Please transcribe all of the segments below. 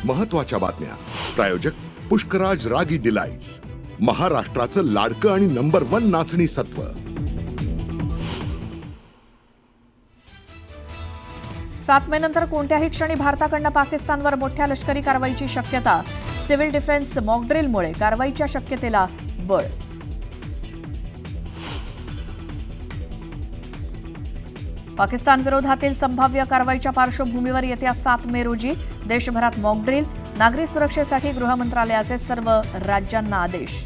महत्त्वाच्या बातम्या. प्रायोजक पुष्कराज रागी डिलाइट्स, महाराष्ट्राचं लाडकं आणि नंबर 1 नाचणी सत्व. 7 मे नंतर कोणत्याही क्षणी भारताकडून पाकिस्तानवर मोठ्या लष्करी कारवाईची शक्यता. सिव्हिल डिफेन्स मॉकड्रिलमुळे कारवाईच्या शक्यतेला बळ. पाकिस्तान विरोधातील संभाव्य कारवाईच्या पार्श्वभूमीवर येत्या 7 मे रोजी देशभरात मॉकड्रिल. नागरी सुरक्षेसाठी गृह मंत्रालयाचे सर्व राज्यांना आदेश.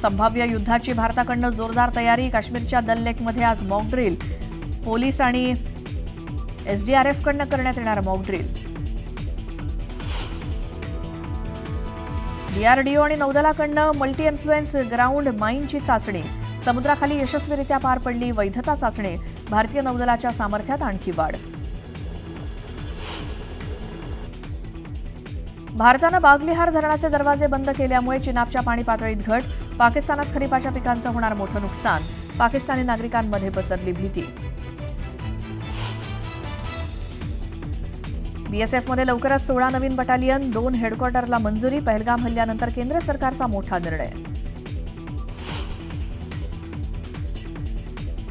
संभाव्य युद्धाची भारताकडून जोरदार तयारी. काश्मीरच्या दल लेकमध्ये आज मॉकड्रिल. पोलीस आणि एसडीआरएफकडून करण्यात येणार मॉकड्रिल. डीआरडीओ आणि नौदलाकडून मल्टी इन्फ्लुएन्स ग्राउंड माईनची चाचणी. समुद्राखाली यशस्वीरित्या पार पडली वैधता चाचणी. भारतीय नौदलाच्या सामर्थ्यात आणखी वाढ. भारतानं बागलिहार धरणाचे दरवाजे बंद केल्यामुळे चिनाबच्या पाणी पातळीत घट. पाकिस्तानात खरीपाच्या पिकांचं होणार मोठं नुकसान. पाकिस्तानी नागरिकांमध्ये पसरली भीती. बीएसएफमध्ये लवकरच 16 नवीन बटालियन. 2 हेडक्वार्टरला मंजुरी. पहलगाम हल्ल्यानंतर केंद्र सरकारचा मोठा निर्णय.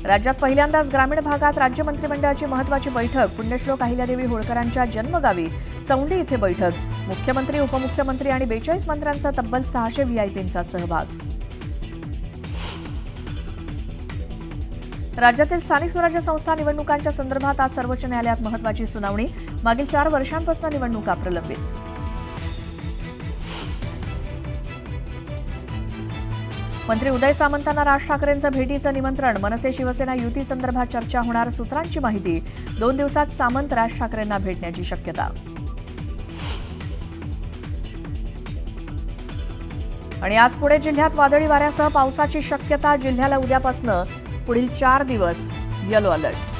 राज्यात पहिल्यांदाच ग्रामीण भागात राज्य मंत्रिमंडळाची महत्त्वाची बैठक. पुण्यश्लोक अहिल्यादेवी होळकरांच्या जन्मगावी चौंडी इथे बैठक. मुख्यमंत्री, उपमुख्यमंत्री आणि 42 मंत्र्यांचा तब्बल 600 व्हीआयपींचा सहभाग. राज्यातील स्थानिक स्वराज्य संस्था निवडणुकांच्या संदर्भात आज सर्वोच्च न्यायालयात महत्त्वाची सुनावणी. मागील 4 वर्षांपासून निवडणुका प्रलंबित. मंत्री उदय सामंतांना राज ठाकरेंचं भेटीचं निमंत्रण. मनसे शिवसेना युती संदर्भात चर्चा होणार. सूत्रांची माहिती. 2 दिवसात सामंत राज ठाकरेंना भेटण्याची शक्यता. आणि आज पुणे जिल्ह्यात वादळी वाऱ्यासह पावसाची शक्यता. जिल्ह्याला उद्यापासून पुढील 4 दिवस येलो अलर्ट.